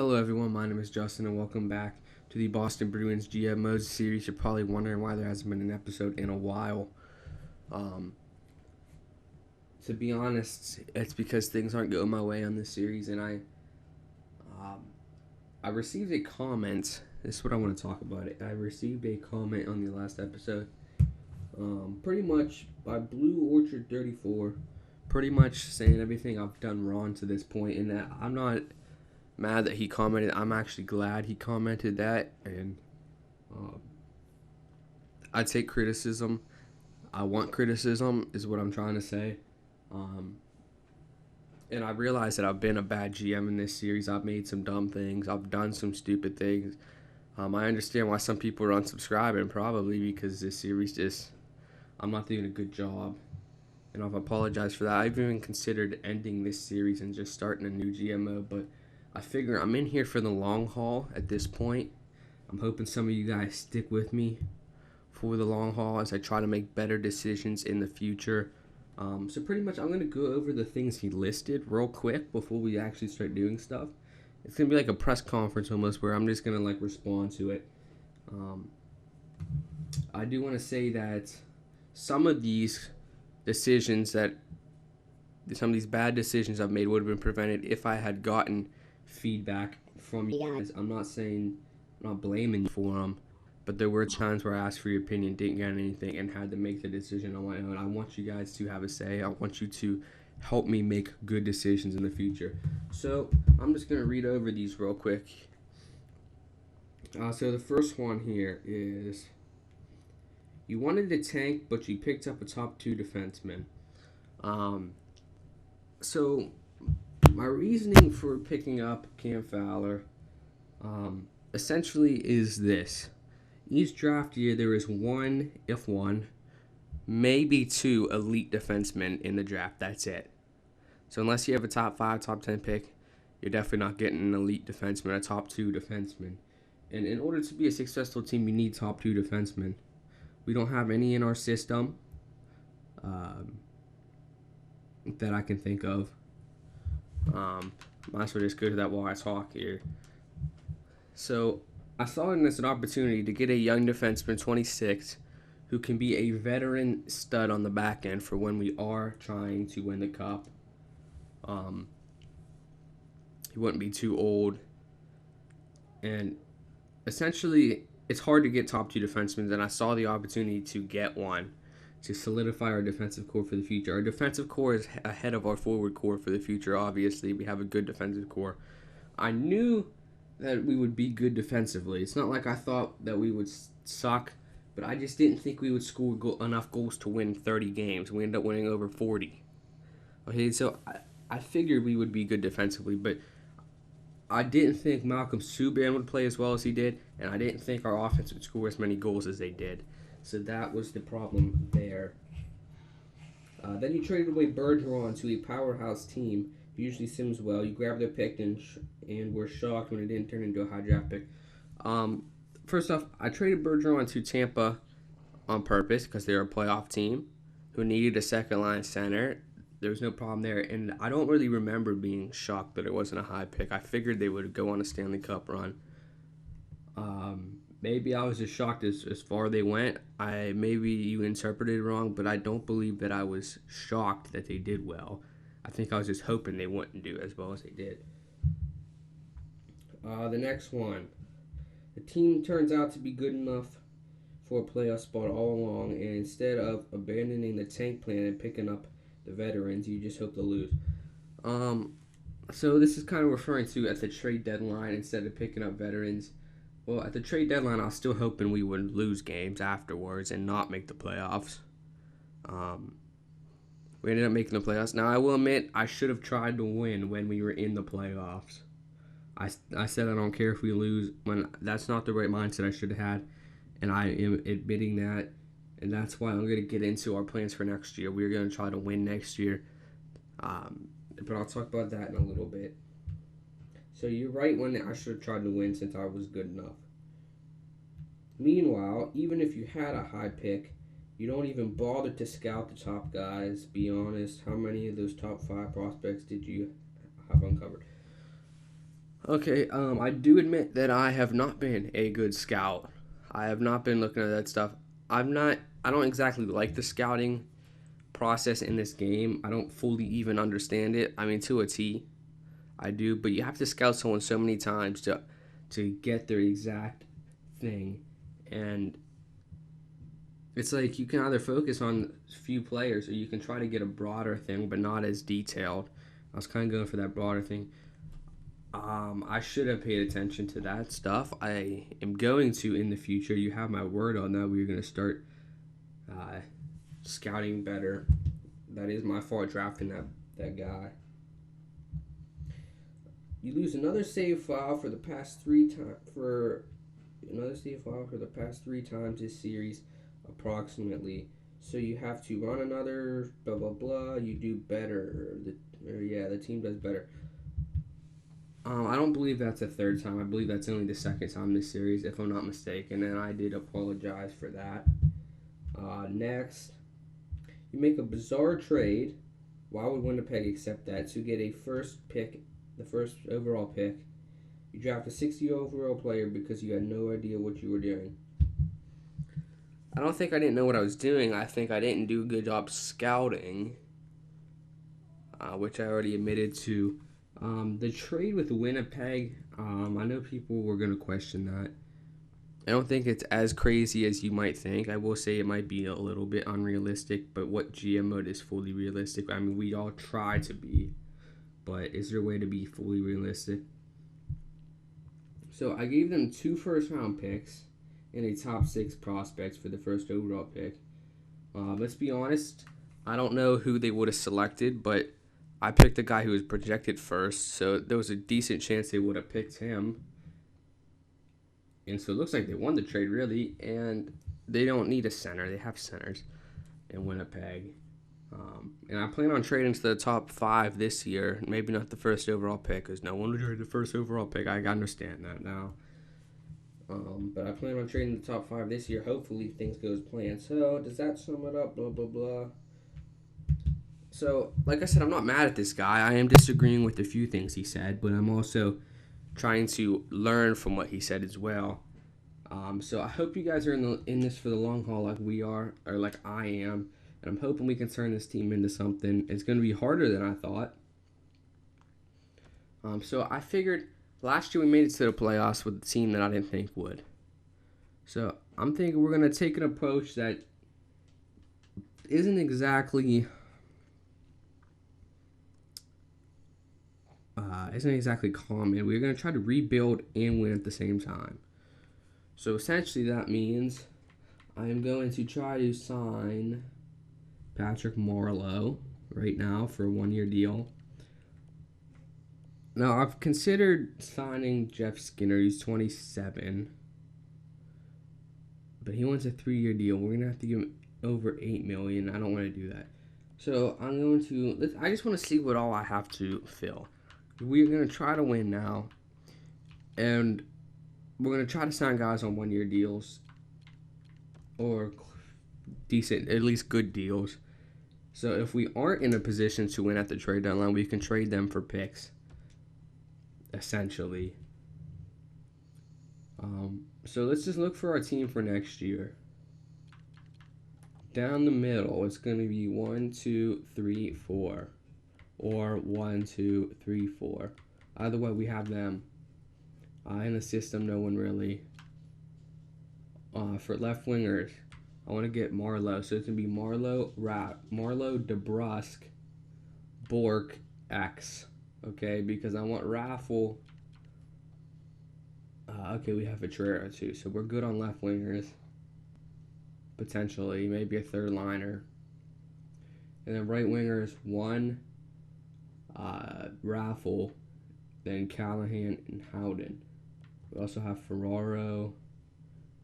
Hello everyone, my name is Justin and welcome back to the Boston Bruins GM Modes series. You're probably wondering why there hasn't been an episode in a while. Um, to be honest, it's because things aren't going my way on this series, and um, I received a comment. This is what I want to talk about. I received a comment on the last episode, pretty much by Blue Orchard 34, pretty much saying everything I've done wrong to this point, and that I'm not mad that he commented. I'm actually glad he commented that, and um, I take criticism. I want criticism, is what I'm trying to say. Um, and I realize that I've been a bad GM in this series. I've made some dumb things. I've done some stupid things. I understand why some people are unsubscribing, probably because this series I'm not doing a good job. And I've apologized for that. I've even considered ending this series and just starting a new GMO, but I figure I'm in here for the long haul at this point. I'm hoping some of you guys stick with me for the long haul as I try to make better decisions in the future. So pretty much I'm going to go over the things he listed real quick before we actually start doing stuff. It's going to be like a press conference almost where I'm just going to respond to it. I do want to say that some of these bad decisions I've made would have been prevented if I had gotten feedback from you guys. I'm not blaming you for them, but there were times where I asked for your opinion, didn't get anything, and had to make the decision on my own. I want you guys to have a say. I want you to help me make good decisions in the future. So I'm just going to read over these real quick. So the first one here is, you wanted to tank, but you picked up a top 2 defenseman. So my reasoning for picking up Cam Fowler essentially is this. Each draft year, there is one, maybe 2 elite defensemen in the draft. That's it. So unless you have a top 5, top 10 pick, you're definitely not getting an elite defenseman, a top 2 defenseman. And in order to be a successful team, you need top 2 defensemen. We don't have any in our system that I can think of. Might as well just go to that while I talk here. So I saw it as an opportunity to get a young defenseman, 26, who can be a veteran stud on the back end for when we are trying to win the cup. He wouldn't be too old. And essentially, it's hard to get top 2 defensemen, and I saw the opportunity to get one to solidify our defensive core for the future. Our defensive core is ahead of our forward core for the future, obviously. We have a good defensive core. I knew that we would be good defensively. It's not like I thought that we would suck, but I just didn't think we would score enough goals to win 30 games. We ended up winning over 40. Okay, so I figured we would be good defensively, but I didn't think Malcolm Subban would play as well as he did, and I didn't think our offense would score as many goals as they did. So that was the problem there. Then you traded away Bergeron to a powerhouse team. Usually Sims well. You grabbed their pick and were shocked when it didn't turn into a high draft pick. First off, I traded Bergeron to Tampa on purpose because they're a playoff team who needed a second line center. There was no problem there, and I don't really remember being shocked that it wasn't a high pick. I figured they would go on a Stanley Cup run. Maybe I was just shocked as far they went. Maybe you interpreted it wrong, but I don't believe that I was shocked that they did well. I think I was just hoping they wouldn't do as well as they did. The next one. The team turns out to be good enough for a playoff spot all along, and instead of abandoning the tank plan and picking up the veterans, you just hope to lose. So this is kind of referring to at the trade deadline instead of picking up veterans. Well, at the trade deadline, I was still hoping we would lose games afterwards and not make the playoffs. We ended up making the playoffs. Now, I will admit, I should have tried to win when we were in the playoffs. I said I don't care if we lose. That's not the right mindset I should have had, and I am admitting that. And that's why I'm going to get into our plans for next year. We're going to try to win next year. But I'll talk about that in a little bit. So you're right when I should have tried to win since I was good enough. Meanwhile, even if you had a high pick, you don't even bother to scout the top guys. Be honest, how many of those top 5 prospects did you have uncovered? Okay, I do admit that I have not been a good scout. I have not been looking at that stuff. I'm not. I don't exactly like the scouting process in this game. I don't fully even understand it. I mean, to a T, I do. But you have to scout someone so many times to get their exact thing, and it's like you can either focus on a few players or you can try to get a broader thing, but not as detailed. I was kind of going for that broader thing. I should have paid attention to that stuff. I am going to in the future. You have my word on that. We're going to start uh, scouting better. That is my fault drafting that guy. You lose another save file for the past three times this series, approximately. So you have to run another blah blah blah. You do better. The team does better. I don't believe that's a third time. I believe that's only the second time this series, if I'm not mistaken, and I did apologize for that. Next, you make a bizarre trade. Why would Winnipeg accept that? To get a first pick, the first overall pick. You draft a 60 overall player because you had no idea what you were doing. I don't think I didn't know what I was doing. I think I didn't do a good job scouting, which I already admitted to. The trade with Winnipeg, I know people were going to question that. I don't think it's as crazy as you might think. I will say it might be a little bit unrealistic, but what GM mode is fully realistic? I mean, we all try to be, but is there a way to be fully realistic? So I gave them 2 first-round picks and a top 6 prospects for the first overall pick. Let's be honest, I don't know who they would have selected, but I picked the guy who was projected first, so there was a decent chance they would have picked him. And so it looks like they won the trade, really, and they don't need a center. They have centers in Winnipeg. And I plan on trading to the top 5 this year. Maybe not the first overall pick, because no one would trade the first overall pick. I understand that now. But I plan on trading the top 5 this year. Hopefully things go as planned. So does that sum it up? Blah, blah, blah. So, like I said, I'm not mad at this guy. I am disagreeing with a few things he said, but I'm also trying to learn from what he said as well. So I hope you guys are in this for the long haul like we are, or like I am, and I'm hoping we can turn this team into something. It's going to be harder than I thought. So I figured last year we made it to the playoffs with a team that I didn't think would. So I'm thinking we're going to take an approach that isn't exactly common. We're going to try to rebuild and win at the same time. So essentially that means I am going to try to sign Patrick Marleau right now for a 1-year deal. Now, I've considered signing Jeff Skinner. He's 27. But he wants a 3-year deal. We're going to have to give him over $8 million. I don't want to do that. So I'm going to... I just want to see what all I have to fill. We're going to try to win now. And we're going to try to sign guys on 1-year deals. Or decent, at least good deals. So if we aren't in a position to win at the trade deadline, we can trade them for picks. Essentially. So let's just look for our team for next year. Down the middle, it's going to be 1, 2, 3, 4. Or 1, 2, 3, 4. Either way, we have them. In the system, no one really. For left wingers, I want to get Marleau. So it's going to be Marleau, DeBrusk, Bork, X. Okay, because I want Raffle. Okay, we have Vitrera too, so we're good on left wingers. Potentially, maybe a third liner. And then right wingers, 1, Raffle, then Callahan and Howden. We also have Ferraro.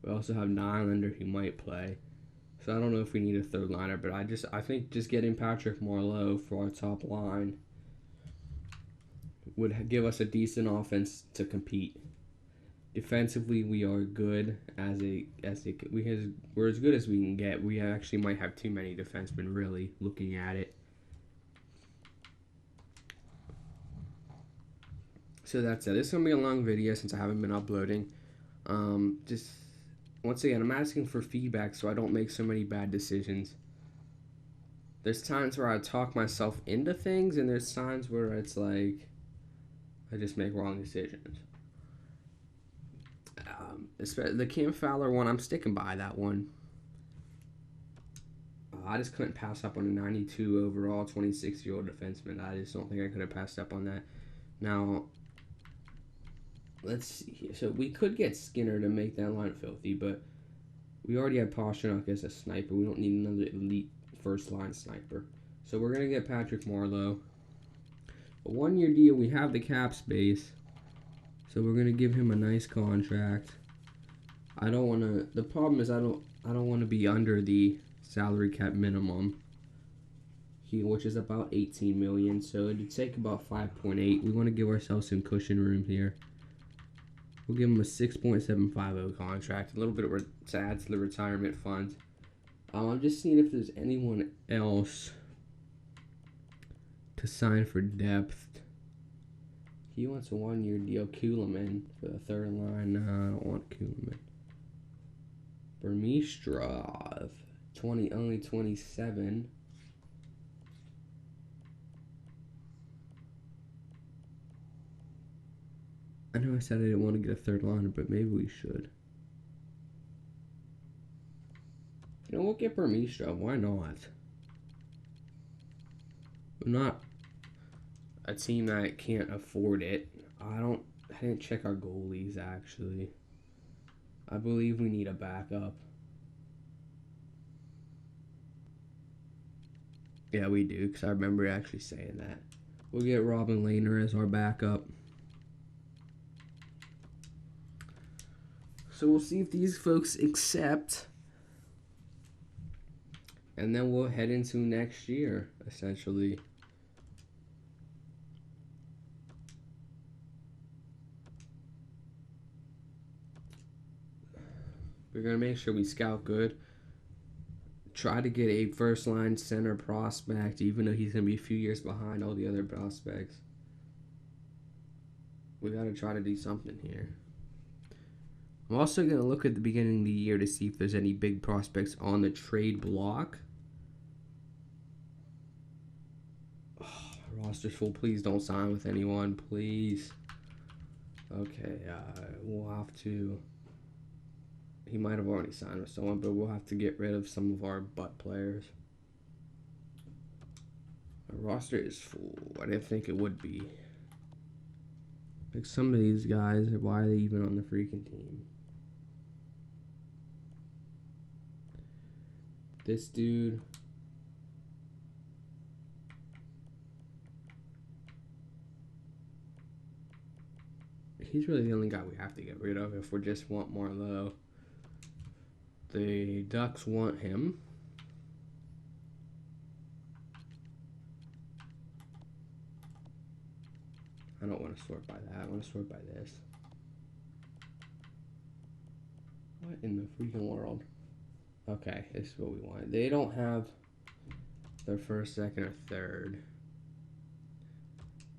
We also have Nylander who might play. So I don't know if we need a third liner, but I think just getting Patrick Marleau for our top line would give us a decent offense to compete. Defensively, we are good we're as good as we can get. We actually might have too many defensemen, really, looking at it. So that's it. This is going to be a long video since I haven't been uploading. Just, once again, I'm asking for feedback so I don't make so many bad decisions. There's times where I talk myself into things, and there's times where it's like I just make wrong decisions. The Cam Fowler one, I'm sticking by that one. I just couldn't pass up on a 92 overall 26-year-old defenseman. I just don't think I could have passed up on that. Now, let's see here. So we could get Skinner to make that line filthy, but we already have Pastrnak as a sniper. We don't need another elite first-line sniper. So we're going to get Patrick Marleau. A one-year deal. We have the cap space. So we're going to give him a nice contract. I don't want to... The problem is I don't want to be under the salary cap minimum, which is about $18 million. So it'd take about 5.8. We want to give ourselves some cushion room here. We'll give him a 6.750 contract, a little bit to add to the retirement fund. I'm just seeing if there's anyone else to sign for depth. He wants a one-year deal. Kuhlman for the third line. No, I don't want Kuhlman. Burmistrov, only 27. I know I said I didn't want to get a third liner, but maybe we should. You know, we'll get Burmistrov. Why not? We're not a team that can't afford it. I didn't check our goalies, actually. I believe we need a backup. Yeah, we do, because I remember actually saying that. We'll get Robin Lehner as our backup. So we'll see if these folks accept. And then we'll head into next year, essentially. We're going to make sure we scout good. Try to get a first-line center prospect, even though he's going to be a few years behind all the other prospects. We got to try to do something here. I'm also going to look at the beginning of the year to see if there's any big prospects on the trade block. Oh, roster's full. Please don't sign with anyone, please. Okay, we'll have to... He might have already signed with someone, but we'll have to get rid of some of our butt players. Our roster is full. I didn't think it would be. Like, some of these guys, why are they even on the freaking team? This dude. He's really the only guy we have to get rid of if we just want Marleau. The Ducks want him. I don't want to sort by that. I want to sort by this. What in the freaking world? Okay, this is what we want. They don't have their first, second, or third.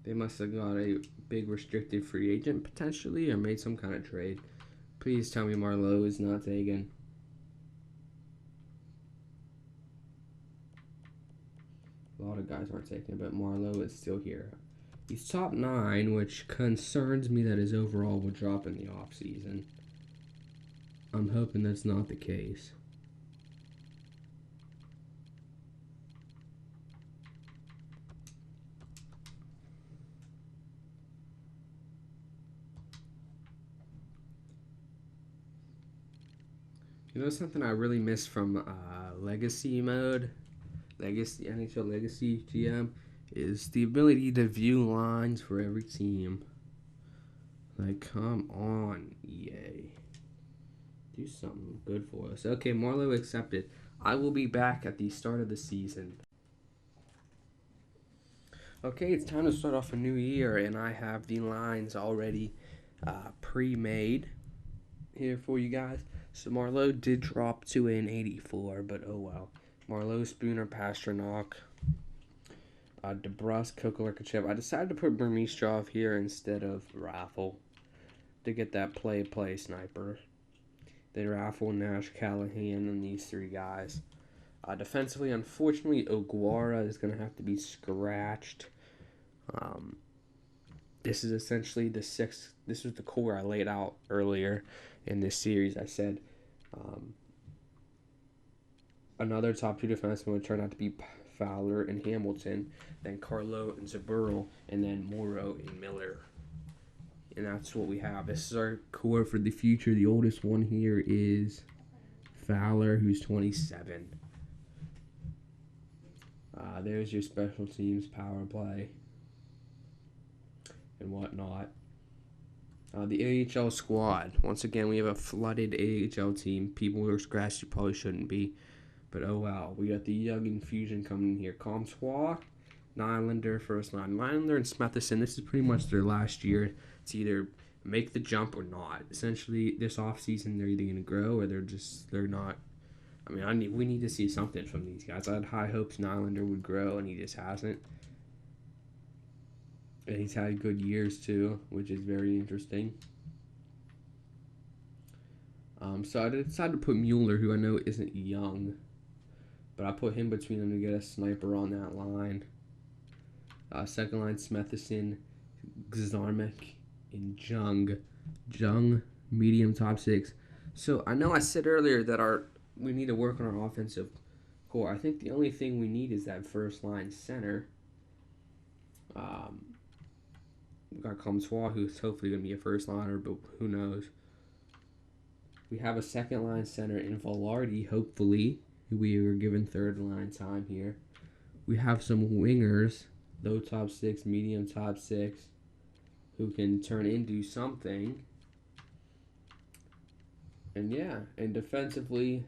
They must have got a big restricted free agent potentially, or made some kind of trade. Please tell me Marleau is not taken. A lot of guys aren't taken, but Marleau is still here. He's top 9, which concerns me that his overall will drop in the offseason. I'm hoping that's not the case. You know something I really miss from Legacy mode? NHL Legacy GM is the ability to view lines for every team. Like, come on, EA. Do something good for us. Okay, Marleau accepted. I will be back at the start of the season. Okay, it's time to start off a new year, and I have the lines already pre-made here for you guys. So Marleau did drop to an 84, but oh well. Marleau, Spooner, Pastrnak, DeBrusque, Kokolarkachev. I decided to put Burmistrov here instead of Raffle to get that play sniper. Then Raffle, Nash, Callahan, and these three guys. Defensively, unfortunately, Oguara is going to have to be scratched. This is essentially the sixth. This was the core I laid out earlier in this series. I said another top two defenseman would turn out to be Fowler and Hamilton, then Carlo and Zaburl, and then Morrow and Miller. And that's what we have. This is our core for the future. The oldest one here is Fowler, who's 27. There's your special teams, power play, and whatnot. The AHL squad. Once again, we have a flooded AHL team. People who are scratched you probably shouldn't be. But oh wow, we got the young infusion coming in here. Comtois, Nylander, first line. Nylander and Smethison, this is pretty much their last year to either make the jump or not. Essentially, this offseason, they're either going to grow or they're not. I mean, we need to see something from these guys. I had high hopes Nylander would grow, and he just hasn't. And he's had good years, too, which is very interesting. So I decided to put Mueller, who I know isn't young, but I put him between them to get a sniper on that line. Second line, Smethison, Gzarmek, and Jung. Jung, medium top six. So I know I said earlier that we need to work on our offensive core. I think the only thing we need is that first line center. We got Comtois, who's hopefully going to be a first liner, but who knows. We have a second line center in Velarde, hopefully. We were given third line time here. We have some wingers, low top six, medium top six, who can turn into something. And yeah, and defensively,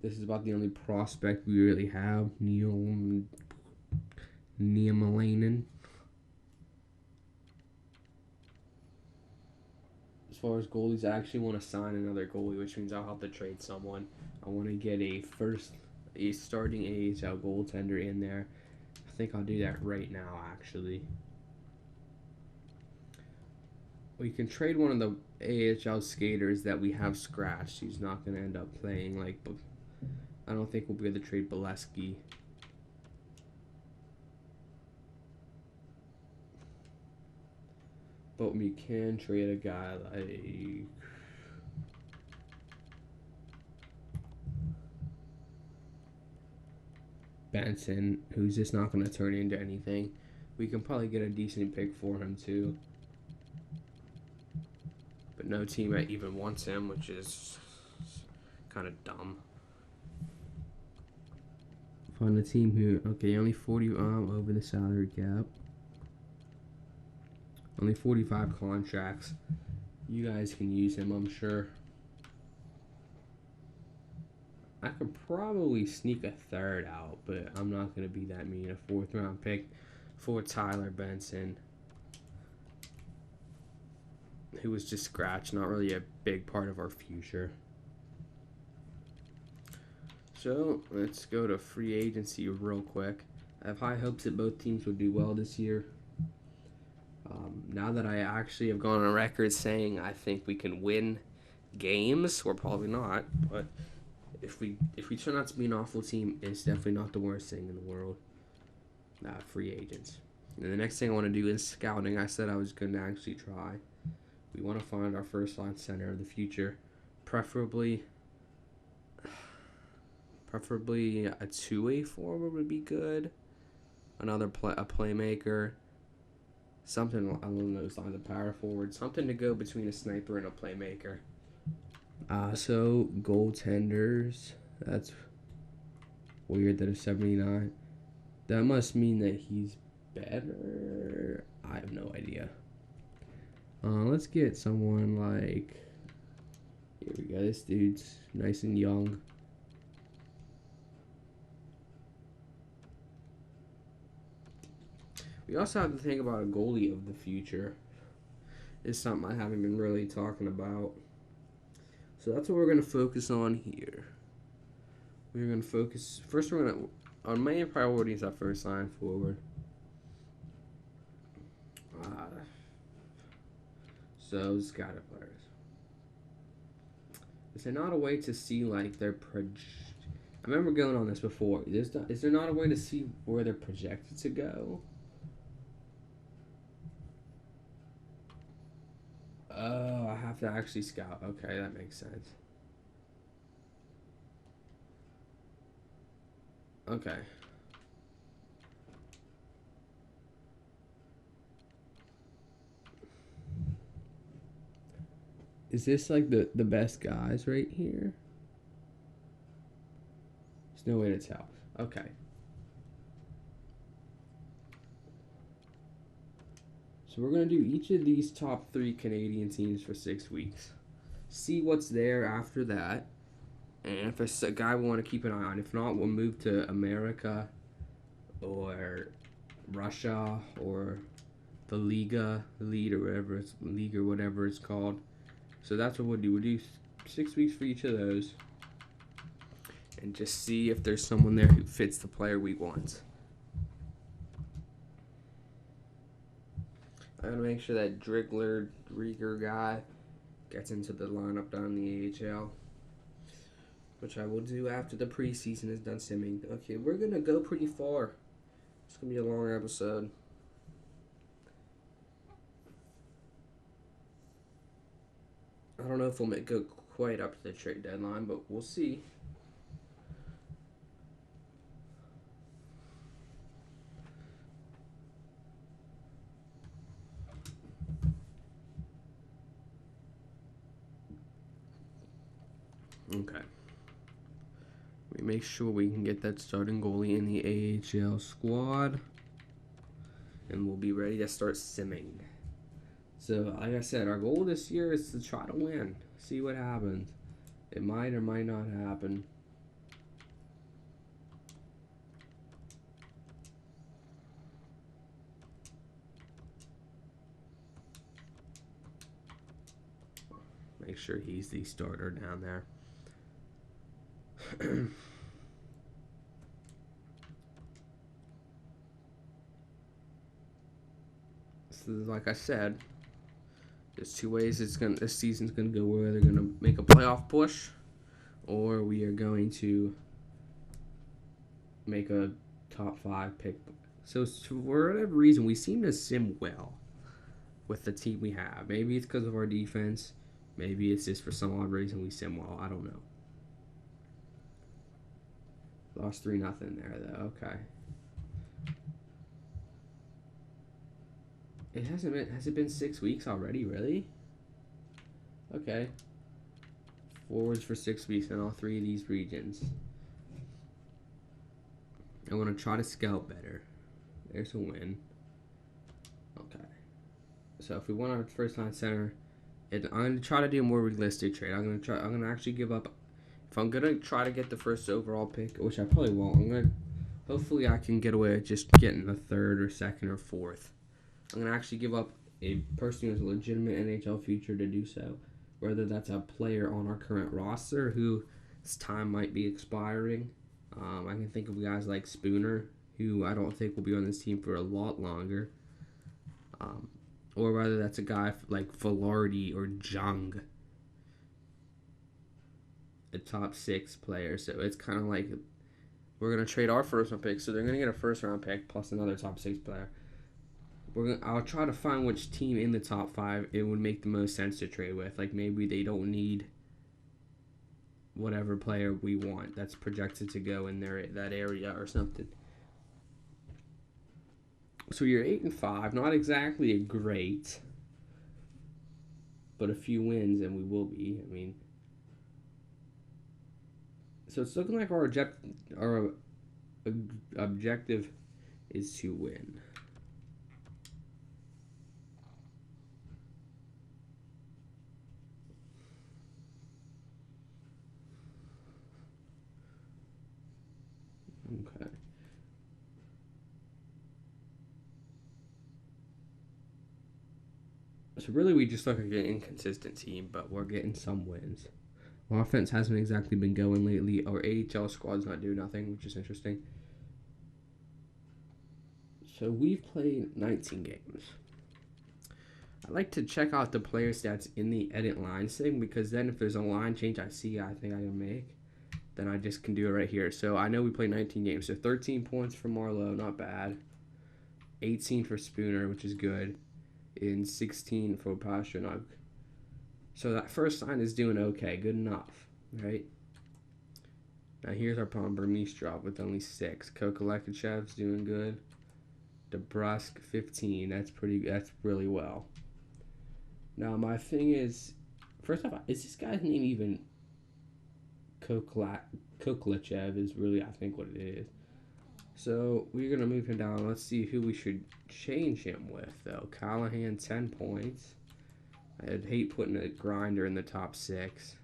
this is about the only prospect we really have. Niemelainen. As far as goalies, I actually want to sign another goalie, which means I'll have to trade someone. I want to get a starting AHL goaltender in there. I think I'll do that right now, actually. We can trade one of the AHL skaters that we have scratched. He's not going to end up playing. I don't think we'll be able to trade Bolesky. But we can trade a guy like Benson, who's just not going to turn into anything. We can probably get a decent pick for him too. But no team even wants him, which is kind of dumb. Find a team who, okay, only 40 over the salary cap. Only 45 contracts. You guys can use him, I'm sure. I could probably sneak a third out, but I'm not going to be that mean. A 4th round pick for Tyler Benson, who was just scratched, not really a big part of our future. So let's go to free agency real quick. I have high hopes that both teams will do well this year. Now that I actually have gone on record saying I think we can win games, we're probably not, but if we turn out to be an awful team, it's definitely not the worst thing in the world. Free agents. And the next thing I want to do is scouting. I said I was going to actually try. We want to find our first line center of the future, preferably a two-way forward would be good. A playmaker. Something along those lines, a power forward. Something to go between a sniper and a playmaker. So, goaltenders. That's weird that a 79. That must mean that he's better. I have no idea. Let's get someone like... Here we go. This dude's nice and young. We also have to think about a goalie of the future. It's something I haven't been really talking about. So that's what we're going to focus on here. We're going to focus... First, our main priority is our first line forward. So, scouted players. Is there not a way to see, like, their I remember going on this before. Is there not a way to see where they're projected to go? Oh, I have to actually scout. Okay, that makes sense. Okay. Is this like the best guys right here? There's no way to tell. Okay. So we're going to do each of these top 3 Canadian teams for 6 weeks. See what's there after that. And if it's a guy we want to keep an eye on. If not, we'll move to America or Russia or the Liga, Lead or whatever it's League or whatever it's called. So that's what we'll do. We'll do 6 weeks for each of those. And just see if there's someone there who fits the player we want. I'm going to make sure that Drieger guy gets into the lineup down in the AHL, which I will do after the preseason is done simming. Okay, we're going to go pretty far. It's going to be a long episode. I don't know if we'll go quite up to the trade deadline, but we'll see. Okay. We make sure we can get that starting goalie in the AHL squad. And we'll be ready to start simming. So, like I said, our goal this year is to try to win. See what happens. It might or might not happen. Make sure he's the starter down there. So, like I said, there's 2 ways this season's gonna go. We're either gonna make a playoff push, or we are going to make a top 5 pick. So for whatever reason, we seem to sim well with the team we have. Maybe it's because of our defense. Maybe it's just for some odd reason we sim well. I don't know. Lost 3-0 there though. Okay. Has it been 6 weeks already? Really? Okay. Forwards for 6 weeks in all 3 of these regions. I want to try to scout better. There's a win. Okay. So if we want our first line center, I'm gonna try to do a more realistic trade. I'm gonna actually give up. If I'm gonna try to get the first overall pick, which I probably won't, hopefully I can get away with just getting the 3rd or 2nd or 4th. I'm gonna actually give up a person who has a legitimate NHL future to do so. Whether that's a player on our current roster whose time might be expiring. I can think of guys like Spooner, who I don't think will be on this team for a lot longer. Or whether that's a guy like Velarde or Jung, a top 6 player. So it's kind of like we're going to trade our first round pick. So they're going to get a first round pick plus another top 6 player. I'll try to find which team in the top 5 it would make the most sense to trade with. Like maybe they don't need whatever player we want that's projected to go in that area or something. So you're 8-5, not exactly a great, but a few wins, and we will be. I mean, so it's looking like our objective is to win. Okay. So really, we just look like an inconsistent team, but we're getting some wins. Our offense hasn't exactly been going lately. Our AHL squad's not doing nothing, which is interesting. So we've played 19 games. I like to check out the player stats in the edit lines thing, because then if there's a line change I think I can make, then I just can do it right here. So I know we played 19 games, so 13 points for Marlowe, not bad. 18 for Spooner, which is good, and 16 for Pastrnak. So that first line is doing okay, good enough, right? Now here's our problem. Burmistrov with only 6. Kokolekachev's doing good. DeBrusk 15. That's really well. Now my thing is, first off, is this guy's name even Kokolechev? Is really, I think, what it is. So we're gonna move him down. Let's see who we should change him with though. Callahan 10 points. I'd hate putting a grinder in the top 6.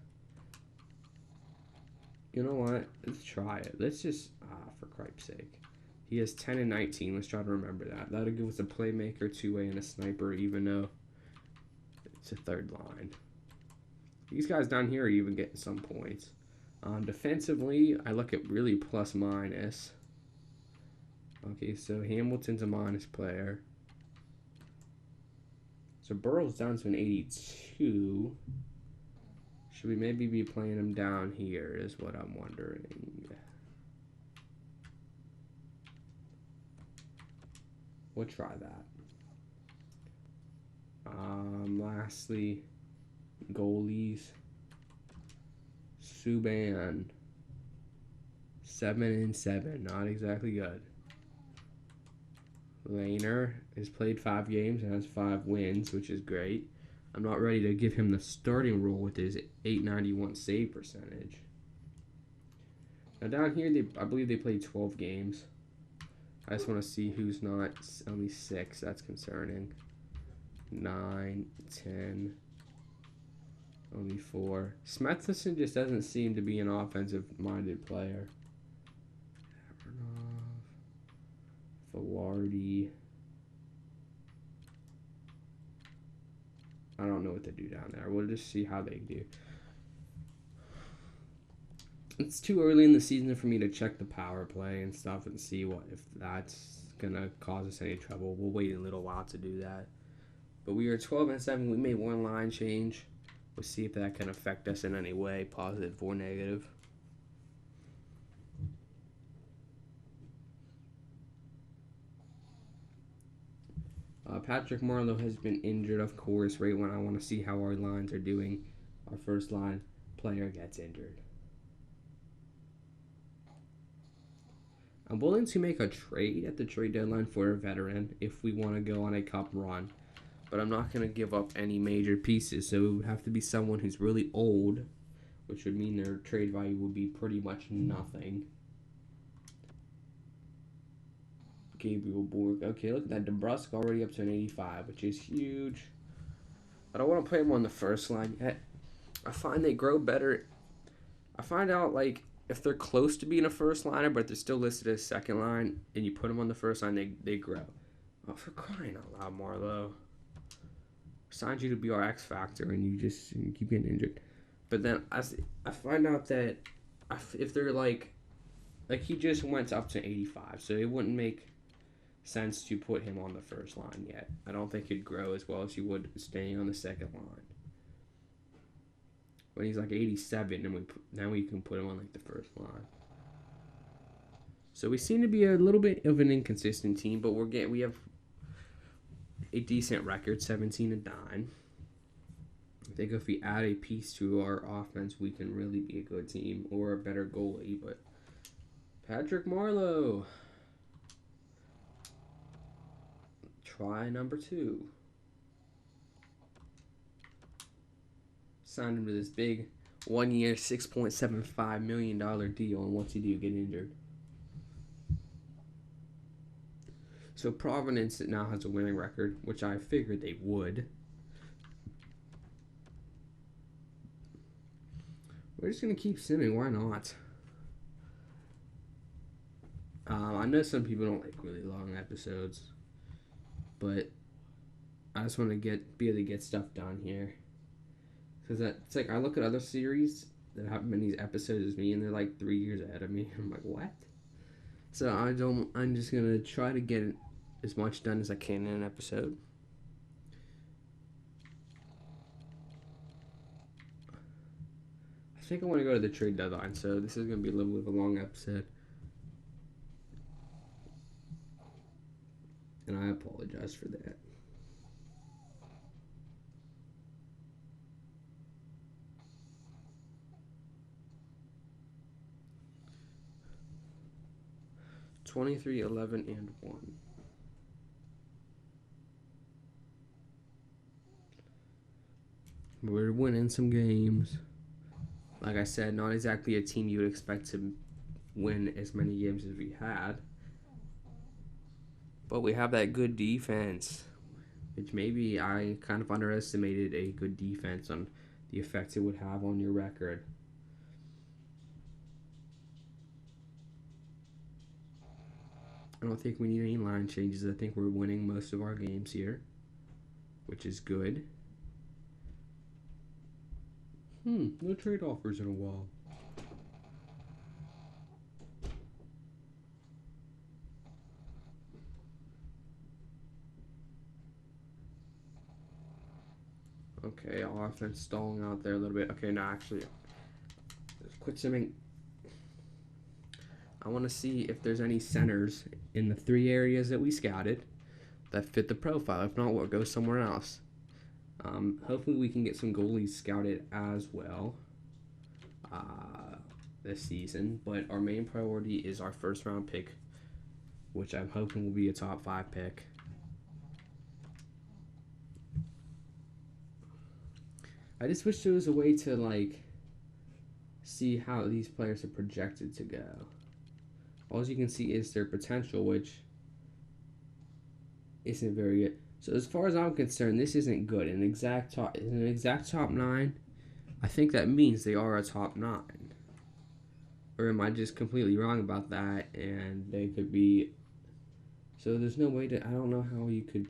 You know what? Let's try it. Let's just, for cripe's sake. He has 10 and 19. Let's try to remember that. That'll give us a playmaker, 2-way, and a sniper, even though it's a third line. These guys down here are even getting some points. Defensively, I look at really plus minus. Okay, so Hamilton's a minus player. So Burrow's down to an 82. Should we maybe be playing him down here is what I'm wondering. We'll try that. Lastly, goalies. Subban. 7 and 7. Not exactly good. Lehner has played 5 games and has 5 wins, which is great. I'm not ready to give him the starting role with his .891 save percentage. Now down here, I believe they played 12 games. I just want to see who's not. Only 6. That's concerning. 9, 10. Only 4. Smethson just doesn't seem to be an offensive-minded player. Velarde. I don't know what to do down there. We'll just see how they do. It's too early in the season for me to check the power play and stuff and see if that's gonna cause us any trouble. We'll wait a little while to do that. But we are 12 and 7. We made 1 line change. We'll see if that can affect us in any way, positive or negative. Patrick Marleau has been injured, of course, right when I want to see how our lines are doing. Our first line player gets injured. I'm willing to make a trade at the trade deadline for a veteran if we want to go on a cup run. But I'm not going to give up any major pieces, so it would have to be someone who's really old, which would mean their trade value would be pretty much nothing. Gabriel Borg. Okay, look at that. DeBrusk already up to an 85, which is huge. I don't want to play him on the first line yet. I find they grow better. I find out, like, if they're close to being a first liner, but they're still listed as second line, and you put them on the first line, they grow. Oh, for crying out loud, Marleau. Signed you to be our X Factor, and you keep getting injured. But then I find out that if they're like he just went up to 85, so it wouldn't make sense to put him on the first line yet. I don't think he'd grow as well as he would staying on the second line. When he's like 87, and now we can put him on like the first line. So we seem to be a little bit of an inconsistent team, but we have a decent record, 17 and 9. I think if we add a piece to our offense, we can really be a good team or a better goalie. But Patrick Marleau, try number 2. Signed him to this big 1-year, $6.75 million deal, and what's he do? Get injured. So Providence now has a winning record, which I figured they would. We're just going to keep simming. Why not? I know some people don't like really long episodes, but I just want to be able to get stuff done here. Because it's like I look at other series that have many episodes as me, and they're like 3 years ahead of me. I'm like, what? So I'm just going to try to get as much done as I can in an episode. think I want to go to the trade deadline, so this is going to be a little bit of a long episode. And I apologize for that. $23, 11, and 1. We're winning some games. Like I said, not exactly a team you would expect to win as many games as we had. But we have that good defense, which maybe I kind of underestimated a good defense on the effects it would have on your record. I don't think we need any line changes. I think we're winning most of our games here, which is good. No trade offers in a while. Okay, offense stalling out there a little bit. Okay, no, actually, let's quit simming. I want to see if there's any centers in the 3 areas that we scouted that fit the profile. If not, we'll go somewhere else. Hopefully we can get some goalies scouted as well this season. But our main priority is our first round pick, which I'm hoping will be a top 5 pick. I just wish there was a way to, like, see how these players are projected to go. All you can see is their potential, which isn't very good. So as far as I'm concerned, this isn't good. An exact top 9. I think that means they are a top 9. Or am I just completely wrong about that? And they could be. So there's no way to. I don't know how you could.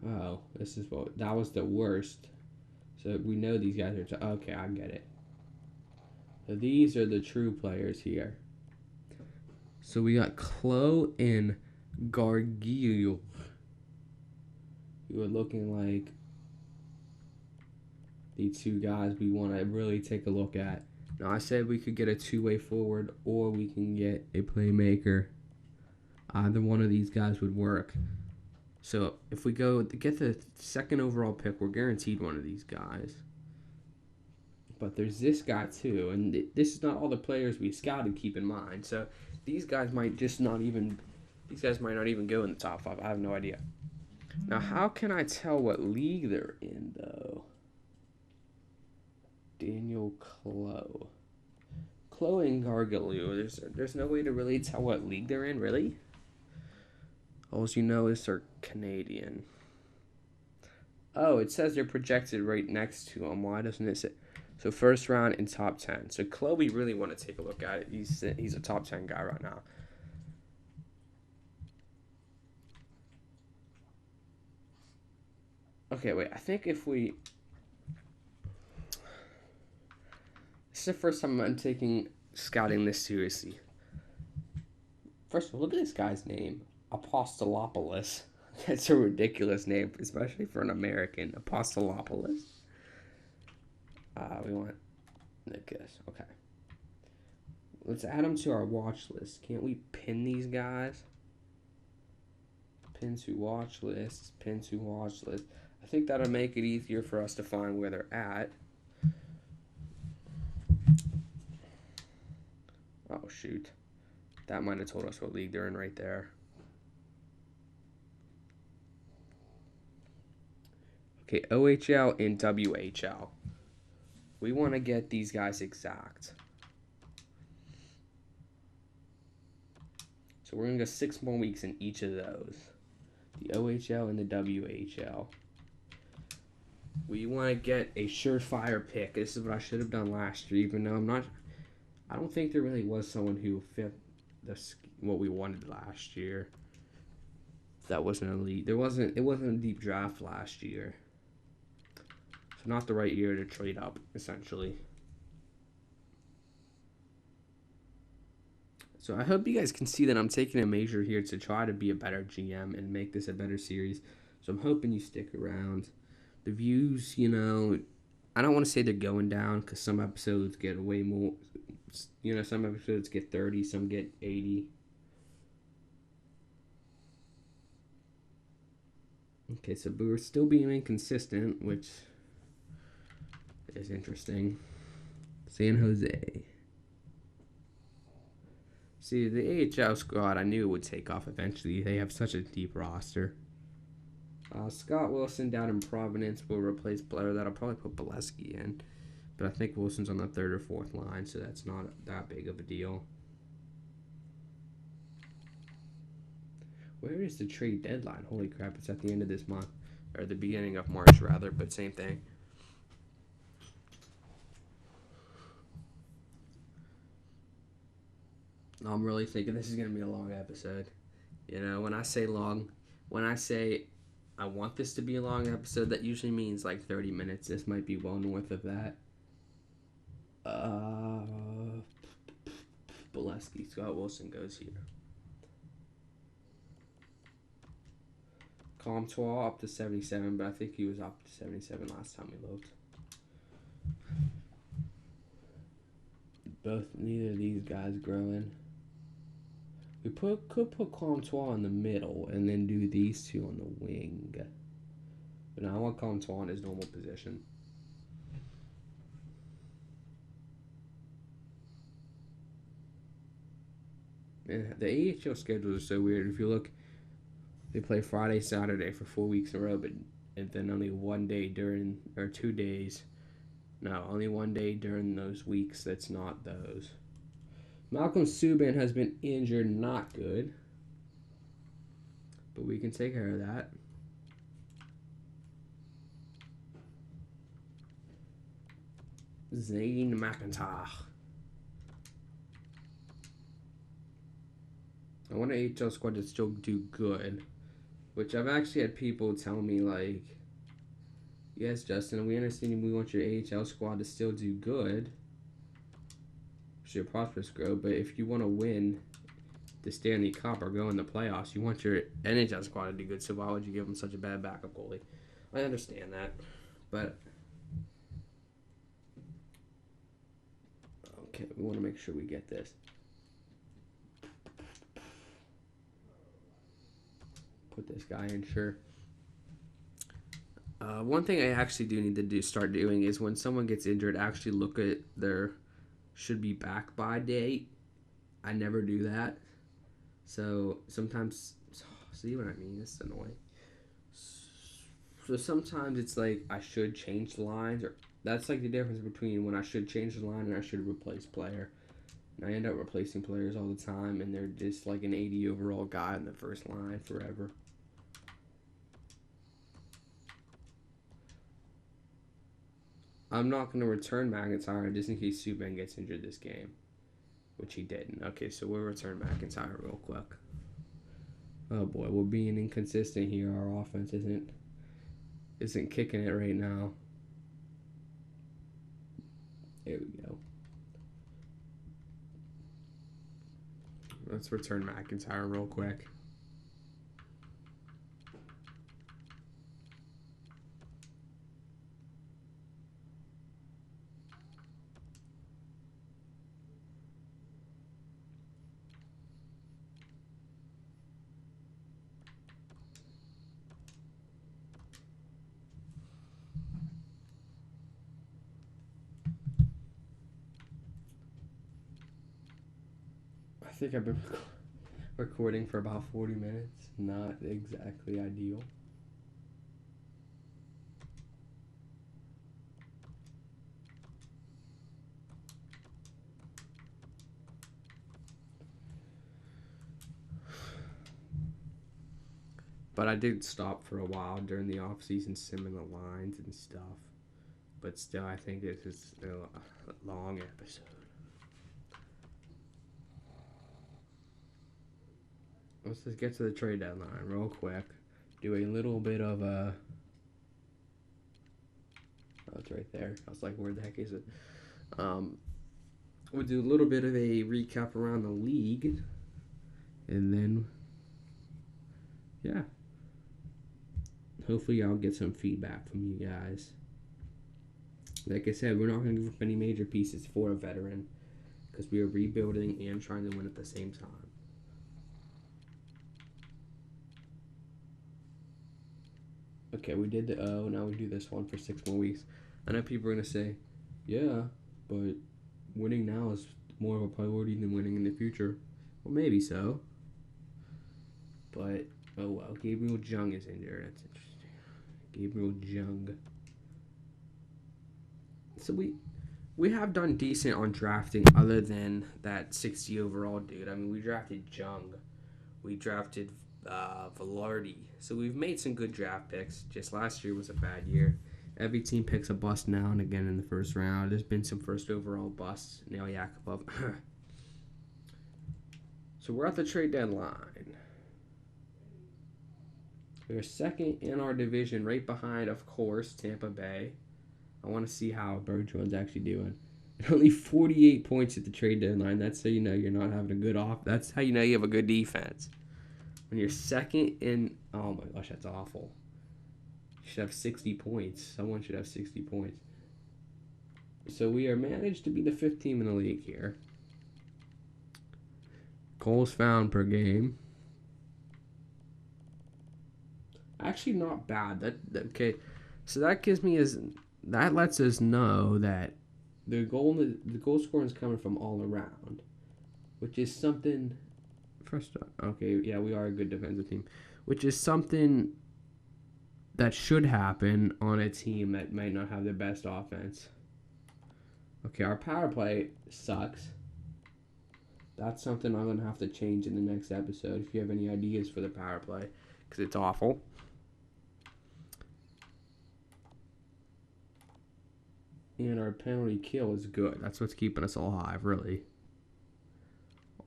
Oh, this is what. That was the worst. So we know these guys are. Okay, I get it. So these are the true players here. So we got Clo and Gargiulo. You are looking like the 2 guys we want to really take a look at. Now, I said we could get a 2-way forward or we can get a playmaker. Either one of these guys would work. So if we go get the 2nd overall pick, we're guaranteed one of these guys. But there's this guy too, and this is not all the players we scouted, keep in mind. So these guys might just not even. These guys might not even go in the top 5. I have no idea. Now, how can I tell what league they're in, though? Daniel Clo and Gargiulo. There's no way to really tell what league they're in, really? All you know is they're Canadian. Oh, it says they're projected right next to them. Why doesn't it say? So first round in top 10. So Clo, we really want to take a look at it. He's a top 10 guy right now. Okay, wait. I think if we... This is the first time I'm taking scouting this seriously. First of all, look at this guy's name. Apostolopoulos. That's a ridiculous name, especially for an American. Apostolopoulos. We want Nikas. Okay. Let's add them to our watch list. Can't we pin these guys? Pin to watch list. Pin to watch list. I think that'll make it easier for us to find where they're at. Oh, shoot. That might have told us what league they're in right there. Okay, OHL and WHL. We want to get these guys exact. So we're going to go 6 more weeks in each of those. The OHL and the WHL. We want to get a surefire pick. This is what I should have done last year, even though I don't think there really was someone who fit what we wanted last year. That wasn't elite. It wasn't a deep draft last year. So not the right year to trade up, essentially. So I hope you guys can see that I'm taking a measure here to try to be a better GM and make this a better series. So I'm hoping you stick around. The views, I don't want to say they're going down because some episodes get way more. Some episodes get 30, some get 80. Okay, so we're still being inconsistent, which is interesting. San Jose. See, the AHL squad, I knew it would take off eventually. They have such a deep roster. Scott Wilson down in Providence will replace Blair. That'll probably put Bolesky in. But I think Wilson's on the third or fourth line, so that's not that big of a deal. Where is the trade deadline? Holy crap, it's at the end of this month. Or the beginning of March, rather, but same thing. I'm really thinking this is going to be a long episode. When I say long, when I say I want this to be a long episode, that usually means like 30 minutes. This might be well north of that. Bolesky, Scott Wilson goes here. Comtois up to 77, but I think he was up to 77 last time we looked. Neither of these guys growing. We could put Comtois in the middle and then do these two on the wing. But now I want Comtois in his normal position. Yeah, the AHL schedules are so weird. If you look, they play Friday, Saturday for 4 weeks in a row, and then only one day or 2 days. No, only one day during those weeks that's not those. Malcolm Subban has been injured, not good. But we can take care of that. Zane McIntyre. I want an AHL squad to still do good. Which I've actually had people tell me, like, yes, Justin, we understand we want your AHL squad to still do good. Your prospects grow, but if you want to win the Stanley Cup or go in the playoffs, you want your NHL squad to do good, so why would you give them such a bad backup goalie? I understand that, but okay, we want to make sure we get this. Put this guy in, sure. One thing I actually do need to start doing is when someone gets injured, actually look at their should be back by date. I never do that. So sometimes, see what I mean? It's annoying. So sometimes it's like I should change the lines, or that's like the difference between when I should change the line and I should replace player. And I end up replacing players all the time, and they're just like an 80 overall guy in the first line forever. I'm not going to return McIntyre just in case Subban gets injured this game, which he didn't. Okay, so we'll return McIntyre real quick. Oh boy, we're being inconsistent here. Our offense isn't kicking it right now. There we go. Let's return McIntyre real quick. I think I've been recording for about 40 minutes. Not exactly ideal. But I did stop for a while during the off-season simming the lines and stuff. But still, I think this is a long episode. Let's just get to the trade deadline real quick. Do a little bit of a... Oh, it's right there. I was like, where the heck is it? we'll do a little bit of a recap around the league, and then, yeah, hopefully I'll get some feedback from you guys. Like I said, we're not going to give up any major pieces for a veteran because we are rebuilding and trying to win at the same time. Okay, we did the O. Now we do this one for 6 more weeks. I know people are going to say, yeah, but winning now is more of a priority than winning in the future. Well, maybe so. But, oh well. Gabriel Jung is injured. That's interesting. Gabriel Jung. So we have done decent on drafting other than that 60 overall dude. I mean, we drafted Jung. We drafted Velarde. So we've made some good draft picks. Just last year was a bad year. Every team picks a bust now and again in the first round. There's been some first overall busts. Now Yakupov. So we're at the trade deadline. We're second in our division, right behind, of course, Tampa Bay. I want to see how Bergeron's actually doing. Only 48 points at the trade deadline. That's how you know you're not having a good off. That's how you know you have a good defense. When you're second in, oh my gosh, that's awful. You should have 60 points. Someone should have 60 points. So we are managed to be the 5th team in the league here. Goals found per game. Actually, not bad. Okay. So that gives me that lets us know that the goal scoring is coming from all around, which is something. First, okay, yeah, we are a good defensive team, which is something that should happen on a team that might not have the best offense. Okay, our power play sucks. That's something I'm going to have to change in the next episode if you have any ideas for the power play, because it's awful. And our penalty kill is good. That's what's keeping us alive, really.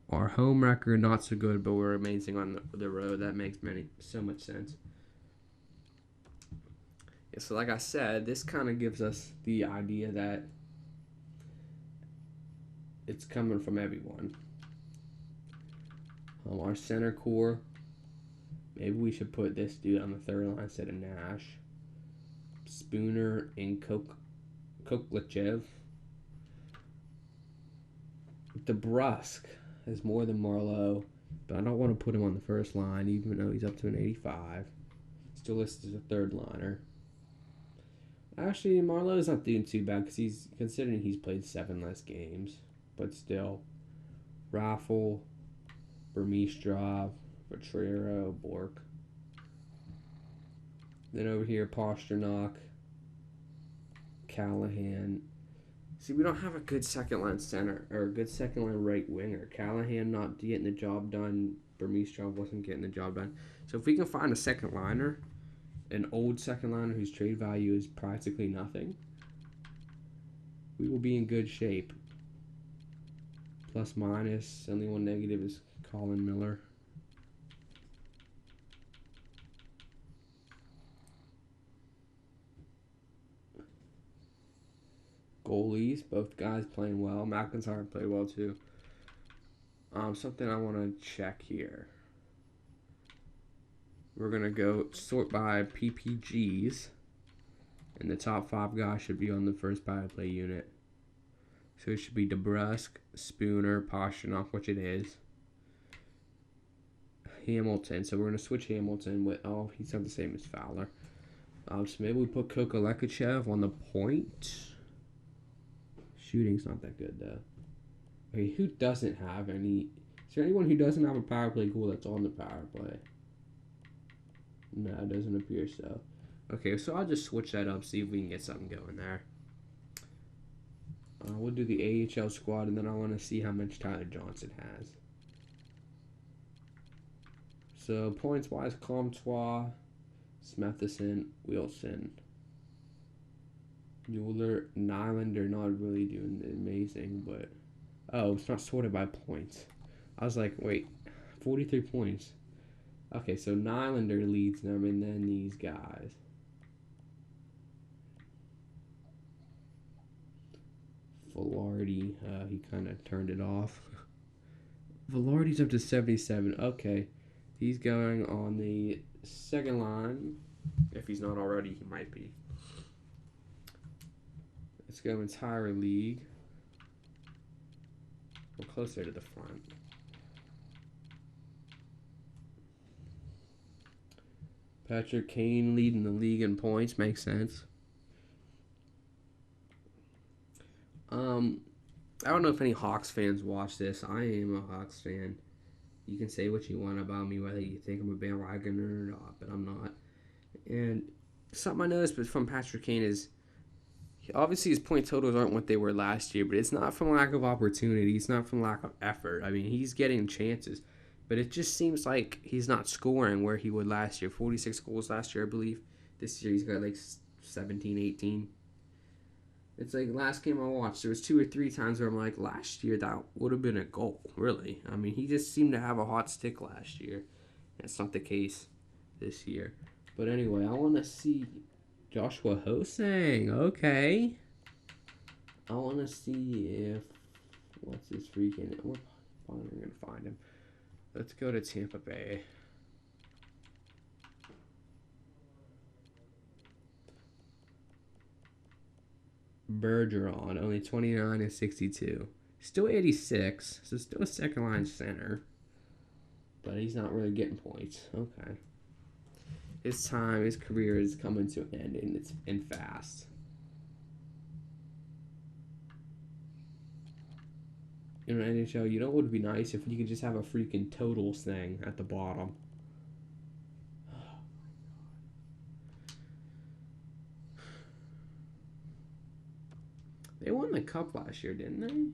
Our home record, not so good, but we're amazing on the road. That makes so much sense. Yeah, so like I said, this kind of gives us the idea that it's coming from everyone. Our center core, maybe we should put this dude on the third line instead of Nash. Spooner and Koklichev. DeBrusk is more than Marlowe, but I don't want to put him on the first line, even though he's up to an 85. Still listed as a third liner. Actually, Marlowe's not doing too bad because considering he's played 7 less games, but still. Raffle, Burmistrov, Petrero, Bork. Then over here, Pasternak, Callahan. See, we don't have a good second-line center or a good second-line right winger. Callahan not getting the job done. Burmistrov wasn't getting the job done. So if we can find a second liner, an old second liner whose trade value is practically nothing, we will be in good shape. Plus minus, only one negative is Colin Miller. Goalies, both guys playing well. McIntyre played well too. Something I want to check here. We're going to go sort by PPGs. And the top 5 guys should be on the first power play unit. So it should be DeBrusk, Spooner, Pasternak, which it is. Hamilton. So we're going to switch Hamilton with, oh, he's not the same as Fowler. So maybe we put Koklichev on the point. Shooting's not that good, though. Okay, who doesn't have any... Is there anyone who doesn't have a power play goal that's on the power play? No, it doesn't appear so. Okay, so I'll just switch that up, see if we can get something going there. We'll do the AHL squad, and then I want to see how much Tyler Johnson has. So, points-wise, Comtois, Smethison, Wilson. Mueller, Nylander, not really doing amazing, but... Oh, it's not sorted by points. I was like, wait, 43 points. Okay, so Nylander leads them, and then these guys. Velarde. He kind of turned it off. Velarde's up to 77. Okay. He's going on the second line. If he's not already, he might be. Let's go entire league. We're closer to the front. Patrick Kane leading the league in points. Makes sense. I don't know if any Hawks fans watch this. I am a Hawks fan. You can say what you want about me, whether you think I'm a bandwagoner or not, but I'm not. And something I noticed from Patrick Kane is, obviously his point totals aren't what they were last year, but it's not from lack of opportunity. It's not from lack of effort. I mean, he's getting chances, but it just seems like he's not scoring where he would last year. 46 goals last year, I believe. This year he's got like 17, 18. It's like last game I watched, there was 2 or 3 times where I'm like, last year that would have been a goal, really. I mean, he just seemed to have a hot stick last year. That's not the case this year. But anyway, I want to see Joshua Hosang. Okay. I want to see if, what's his freaking, we're finally going to find him. Let's go to Tampa Bay. Bergeron, only 29 and 62. Still 86, so still a second line center. But he's not really getting points. Okay. His career is coming to an end, and fast. In an NHL, you know what would be nice if you could just have a freaking totals thing at the bottom. They won the cup last year, didn't they?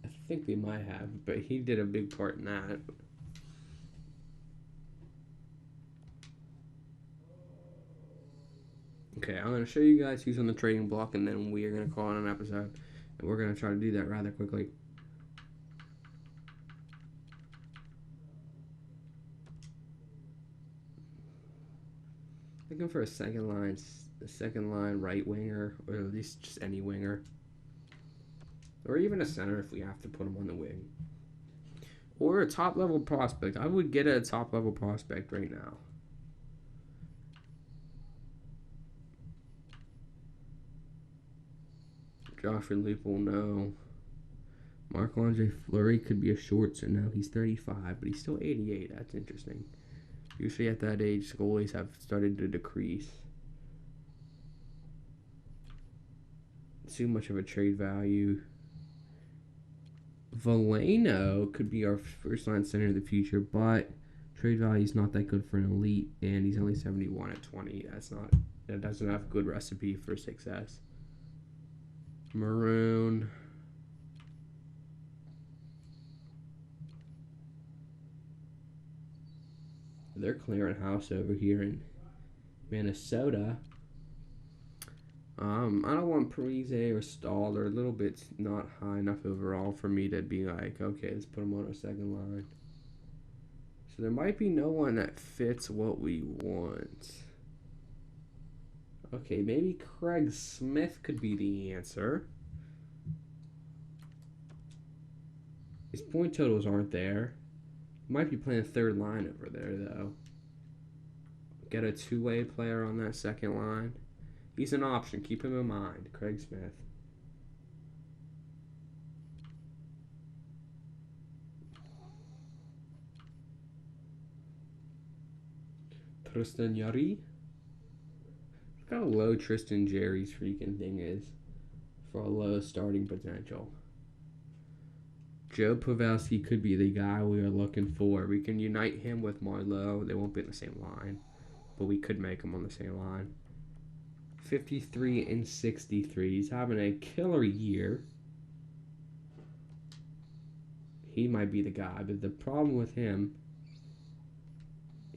I think they might have, but he did a big part in that. Okay, I'm going to show you guys who's on the trading block, and then we are going to call it an episode. And we're going to try to do that rather quickly. Looking for a second line right winger, or at least just any winger. Or even a center if we have to put him on the wing. Or a top level prospect. I would get a top level prospect right now. Joffrey Lupul, no. Marc-Andre Fleury could be a short, so no, he's 35, but he's still 88. That's interesting. Usually at that age, goalies have started to decrease. Too much of a trade value. Veleno could be our first line center in the future, but trade value is not that good for an elite, and he's only 71 at 20. That doesn't have a good recipe for success. Maroon. They're clearing house over here in Minnesota. I don't want Parise or Stahl. They're a little bit not high enough overall for me to be like, okay, let's put them on our second line. So there might be no one that fits what we want. Okay, maybe Craig Smith could be the answer. His point totals aren't there. Might be playing third line over there, though. Get a two-way player on that second line. He's an option. Keep him in mind. Craig Smith. Tristan Jarry. Look how low Tristan Jarry's freaking thing is for a low starting potential. Joe Pavelski could be the guy we are looking for. We can unite him with Marleau. They won't be in the same line, but we could make them on the same line. 53 and 63. He's having a killer year. He might be the guy, but the problem with him,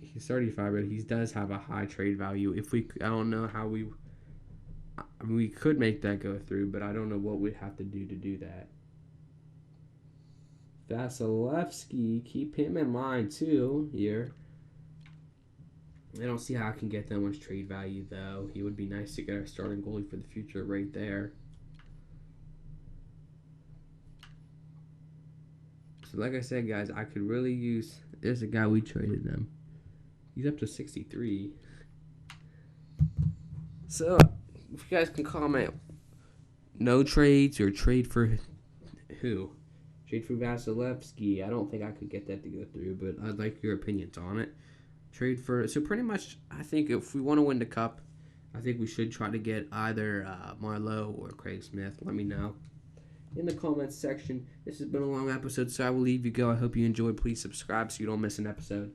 he's 35, but he does have a high trade value. I don't know how we could make that go through, but I don't know what we'd have to do that. Vasilevsky, keep him in mind too here. I don't see how I can get that much trade value, though. He would be nice to get our starting goalie for the future right there. So like I said, guys, I could really use... There's a guy we traded them. He's up to 63. So, if you guys can comment, no trades or trade for who? Trade for Vasilevsky. I don't think I could get that to go through, but I'd like your opinions on it. Trade for... So pretty much, I think if we want to win the cup, I think we should try to get either Marlowe or Craig Smith. Let me know in the comments section. This has been a long episode, so I will leave you go. I hope you enjoyed. Please subscribe so you don't miss an episode.